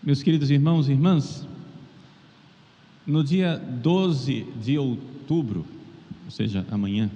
Meus queridos irmãos e irmãs, no dia 12 de outubro, ou seja, amanhã,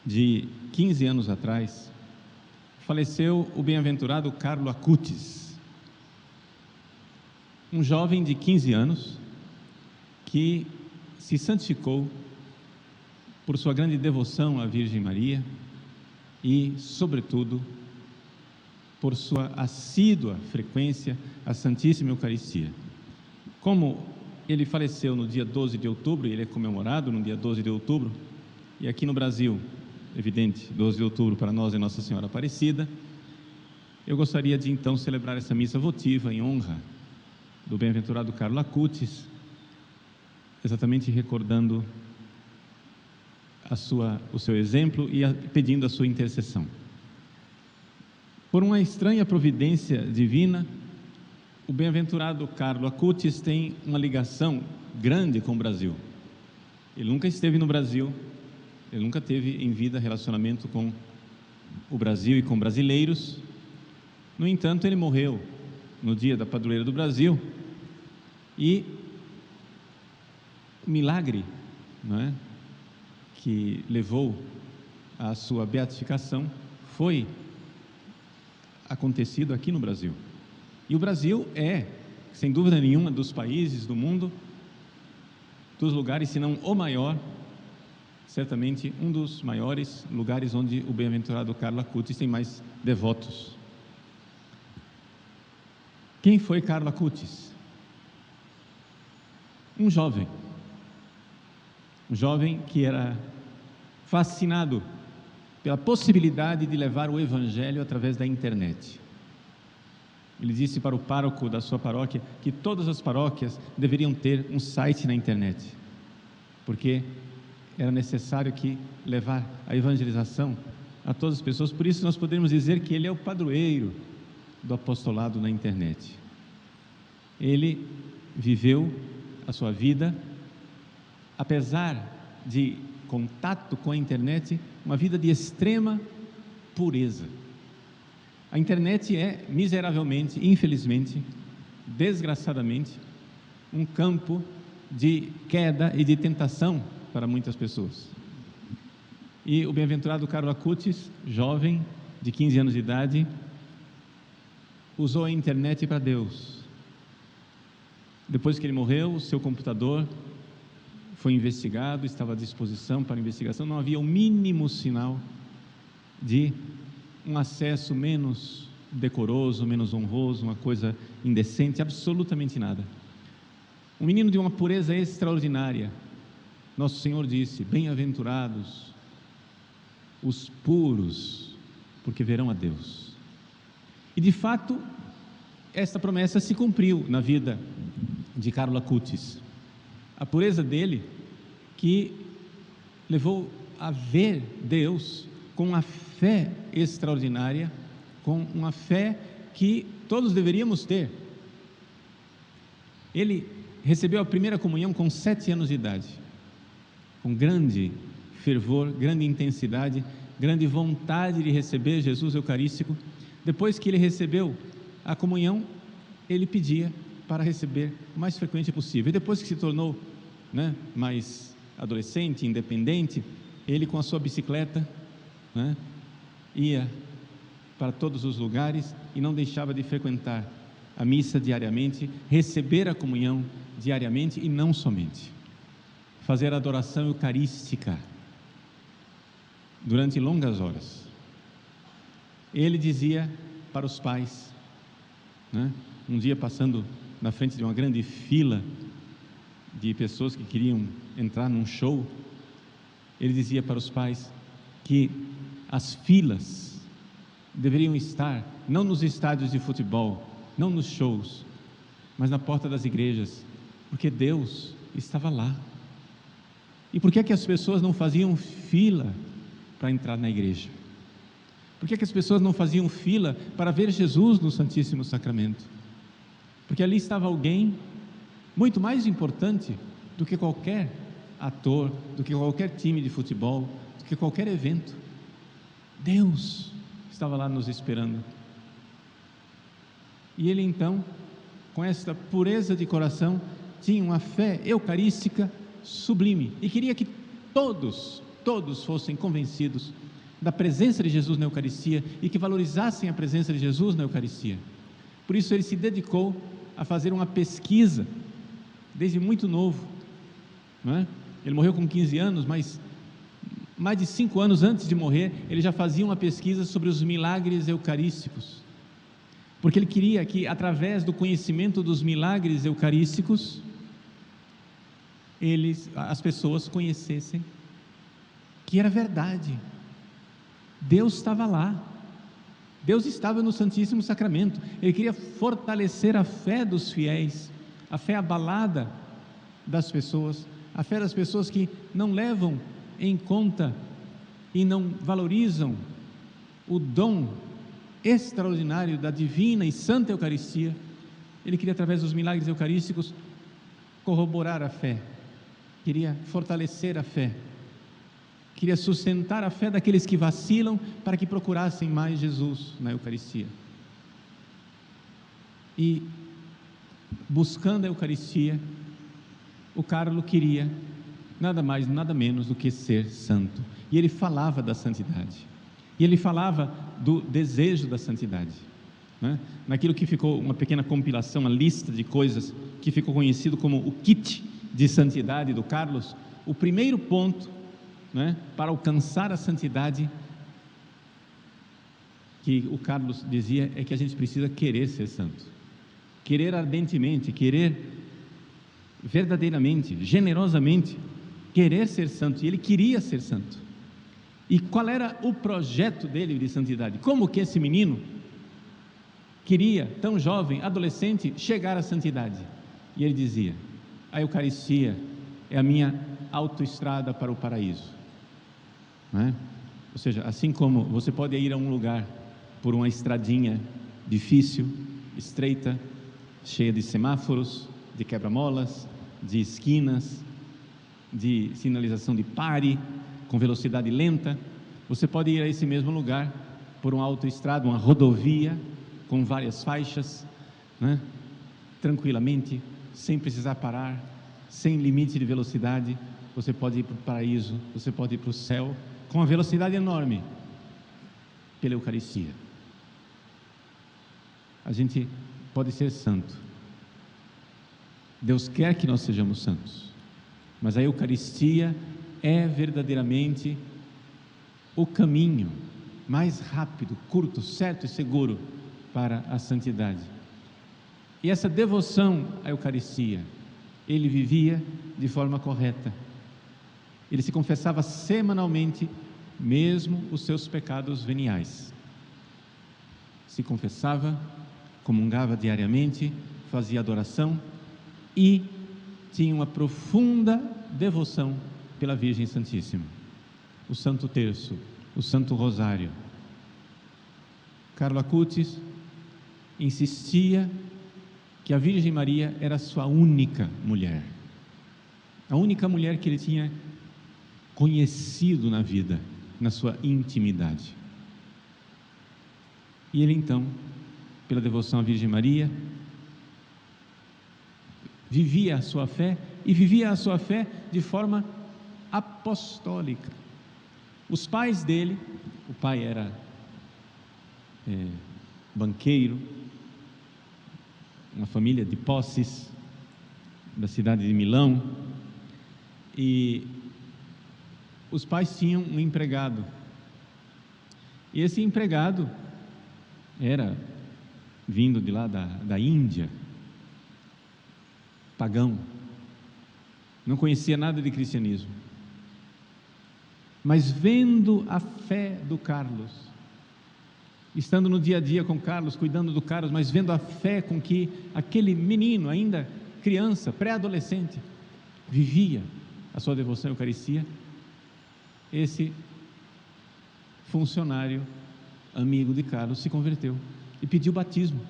de 15 anos atrás, faleceu o bem-aventurado Carlo Acutis, um jovem de 15 anos que se santificou por sua grande devoção à Virgem Maria e, sobretudo, por sua assídua frequência à Santíssima Eucaristia. Como ele faleceu no dia 12 de outubro, ele é comemorado no dia 12 de outubro, e aqui no Brasil, evidente, 12 de outubro para nós é Nossa Senhora Aparecida, eu gostaria de então celebrar essa missa votiva em honra do bem-aventurado Carlo Acutis, exatamente recordando o seu exemplo e pedindo a sua intercessão. Por uma estranha providência divina, o bem-aventurado Carlo Acutis tem uma ligação grande com o Brasil. Ele nunca esteve no Brasil, ele nunca teve em vida relacionamento com o Brasil e com brasileiros. No entanto, ele morreu no dia da padroeira do Brasil e o milagre, não é, que levou à sua beatificação foi acontecido aqui no Brasil. E o Brasil é, sem dúvida nenhuma, dos países do mundo, dos lugares, se não o maior, certamente um dos maiores lugares onde o bem-aventurado Carlo Acutis tem mais devotos. Quem foi Carlo Acutis? Um jovem que era fascinado pela possibilidade de levar o Evangelho através da internet. Ele disse para o pároco da sua paróquia que todas as paróquias deveriam ter um site na internet, porque era necessário levar a evangelização a todas as pessoas. Por isso nós podemos dizer que ele é o padroeiro do apostolado na internet. Ele viveu a sua vida, apesar de contato com a internet, uma vida de extrema pureza. A internet é miseravelmente, infelizmente, desgraçadamente, um campo de queda e de tentação para muitas pessoas. E o bem-aventurado Carlo Acutis, jovem de 15 anos de idade, usou a internet para Deus. Depois que ele morreu, o seu computador foi investigado, estava à disposição para investigação, não havia o mínimo sinal de um acesso menos decoroso, menos honroso, uma coisa indecente, absolutamente nada. Um menino de uma pureza extraordinária. Nosso Senhor disse: bem-aventurados os puros, porque verão a Deus. E de fato, esta promessa se cumpriu na vida de Carlo Acutis. A pureza dele, que levou a ver Deus com uma fé extraordinária, com uma fé que todos deveríamos ter. Ele recebeu a primeira comunhão com 7 anos de idade, com grande fervor, grande intensidade, grande vontade de receber Jesus Eucarístico. Depois que ele recebeu a comunhão, ele pedia para receber o mais frequente possível. E depois que se tornou mais adolescente, independente, ele com a sua bicicleta ia para todos os lugares e não deixava de frequentar a missa diariamente, receber a comunhão diariamente e não somente, fazer a adoração eucarística durante longas horas. Ele dizia para os pais, um dia passando na frente de uma grande fila de pessoas que queriam entrar num show, ele dizia para os pais que as filas deveriam estar não nos estádios de futebol, não nos shows, mas na porta das igrejas, porque Deus estava lá. E por que é que as pessoas não faziam fila para entrar na igreja? Por que é que as pessoas não faziam fila para ver Jesus no Santíssimo Sacramento? Porque ali estava alguém muito mais importante do que qualquer ator, do que qualquer time de futebol, do que qualquer evento. Deus estava lá nos esperando. E ele então, com esta pureza de coração, tinha uma fé eucarística sublime e queria que todos fossem convencidos da presença de Jesus na Eucaristia e que valorizassem a presença de Jesus na Eucaristia. Por isso ele se dedicou a fazer uma pesquisa desde muito novo, não é? Ele morreu com 15 anos, mas mais de 5 anos antes de morrer, ele já fazia uma pesquisa sobre os milagres eucarísticos, porque ele queria que, através do conhecimento dos milagres eucarísticos, as pessoas conhecessem que era verdade. Deus estava lá, Deus estava no Santíssimo Sacramento. Ele queria fortalecer a fé dos fiéis, a fé abalada das pessoas, a fé das pessoas que não levam em conta e não valorizam o dom extraordinário da divina e santa Eucaristia. Ele queria, através dos milagres eucarísticos, corroborar a fé, queria fortalecer a fé, queria sustentar a fé daqueles que vacilam para que procurassem mais Jesus na Eucaristia. E, buscando a Eucaristia, o Carlo queria nada mais, nada menos do que ser santo. E ele falava da santidade, e ele falava do desejo da santidade, né? Naquilo que ficou uma pequena compilação, uma lista de coisas que ficou conhecido como o kit de santidade do Carlos. O primeiro ponto, né, para alcançar a santidade que o Carlos dizia é que a gente precisa querer ser santo, querer ardentemente, querer verdadeiramente, generosamente, querer ser santo. E ele queria ser santo. E qual era o projeto dele de santidade? Como que esse menino queria, tão jovem, adolescente, chegar à santidade? E ele dizia: a Eucaristia é a minha autoestrada para o paraíso, não é? Ou seja, assim como você pode ir a um lugar por uma estradinha difícil, estreita, cheia de semáforos, de quebra-molas, de esquinas, de sinalização de pare, com velocidade lenta, você pode ir a esse mesmo lugar por uma autoestrada, uma rodovia com várias faixas, né? Tranquilamente, sem precisar parar, sem limite de velocidade. Você pode ir para o paraíso, você pode ir para o céu com uma velocidade enorme pela Eucaristia. A gente pode ser santo. Deus quer que nós sejamos santos, mas a Eucaristia é verdadeiramente o caminho mais rápido, curto, certo e seguro para a santidade. E essa devoção à Eucaristia, ele vivia de forma correta. Ele se confessava semanalmente, mesmo os seus pecados veniais. Se confessava, comungava diariamente, fazia adoração e tinha uma profunda devoção pela Virgem Santíssima, o Santo Terço, o Santo Rosário. Carlo Acutis insistia que a Virgem Maria era a sua única mulher, a única mulher que ele tinha conhecido na vida, na sua intimidade. E ele então, pela devoção à Virgem Maria, vivia a sua fé, e vivia a sua fé de forma apostólica. Os pais dele, o pai era banqueiro, uma família de posses, da cidade de Milão, e os pais tinham um empregado, e esse empregado era vindo de lá da Índia, pagão, não conhecia nada de cristianismo, mas vendo a fé do Carlos, estando no dia a dia com Carlos, cuidando do Carlos, mas vendo a fé com que aquele menino, ainda criança, pré-adolescente, vivia a sua devoção à Eucaristia, esse funcionário, amigo de Carlos, se converteu e pediu batismo.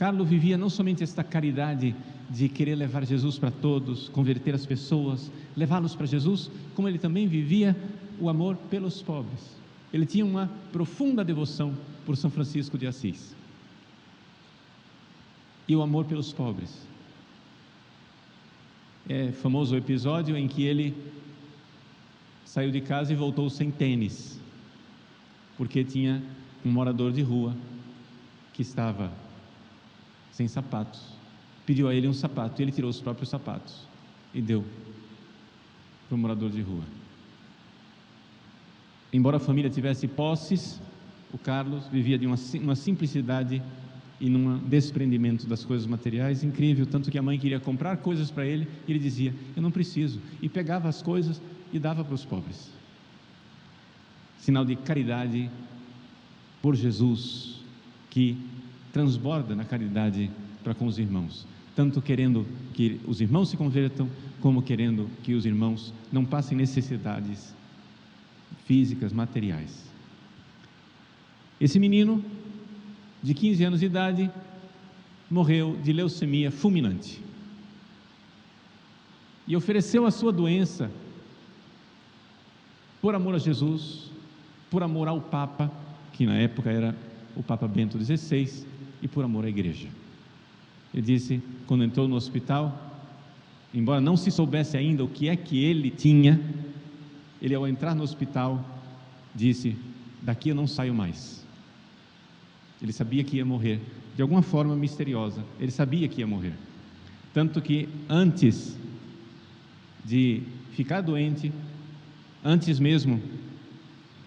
Carlo vivia não somente esta caridade de querer levar Jesus para todos, converter as pessoas, levá-los para Jesus, como ele também vivia o amor pelos pobres. Ele tinha uma profunda devoção por São Francisco de Assis. E o amor pelos pobres. É famoso o episódio em que ele saiu de casa e voltou sem tênis, porque tinha um morador de rua que estava sem sapatos, pediu a ele um sapato, e ele tirou os próprios sapatos e deu para o morador de rua. Embora a família tivesse posses, o Carlos vivia de uma simplicidade e num desprendimento das coisas materiais incrível, tanto que a mãe queria comprar coisas para ele, e ele dizia: eu não preciso, e pegava as coisas e dava para os pobres. Sinal de caridade por Jesus, que transborda na caridade para com os irmãos, tanto querendo que os irmãos se convertam, como querendo que os irmãos não passem necessidades físicas, materiais. Esse menino, de 15 anos de idade, morreu de leucemia fulminante e ofereceu a sua doença por amor a Jesus, por amor ao Papa, que na época era o Papa Bento XVI, e por amor à igreja. Ele disse, quando entrou no hospital, embora não se soubesse ainda o que é que ele tinha, ele, ao entrar no hospital, disse: daqui eu não saio mais. Ele sabia que ia morrer, de alguma forma misteriosa, ele sabia que ia morrer, tanto que antes de ficar doente, antes mesmo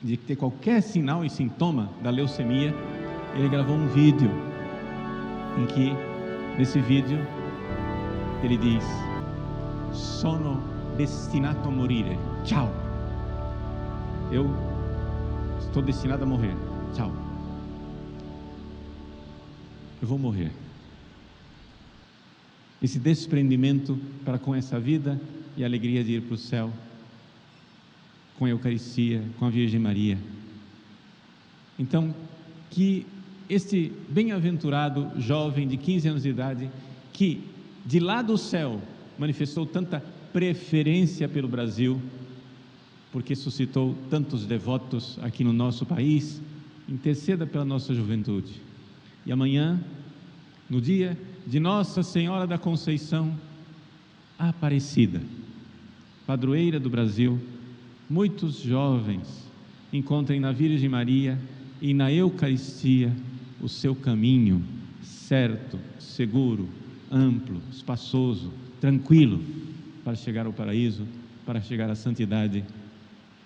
de ter qualquer sinal e sintoma da leucemia, ele gravou um vídeo, em que, nesse vídeo, ele diz: sono destinato a morire, tchau, eu estou destinado a morrer, tchau, eu vou morrer. Esse desprendimento para com essa vida e a alegria de ir para o céu, com a Eucaristia, com a Virgem Maria. Então, que este bem-aventurado jovem de 15 anos de idade, que de lá do céu manifestou tanta preferência pelo Brasil, porque suscitou tantos devotos aqui no nosso país, interceda pela nossa juventude. E amanhã, no dia de Nossa Senhora da Conceição Aparecida, padroeira do Brasil, muitos jovens encontrem na Virgem Maria e na Eucaristia o seu caminho certo, seguro, amplo, espaçoso, tranquilo, para chegar ao paraíso, para chegar à santidade,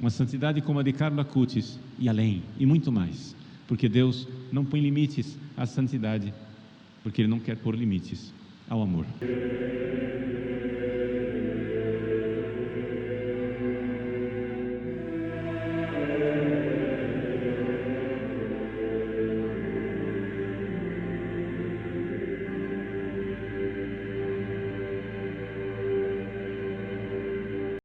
uma santidade como a de Carlo Acutis, e além, e muito mais, porque Deus não põe limites à santidade, porque Ele não quer pôr limites ao amor.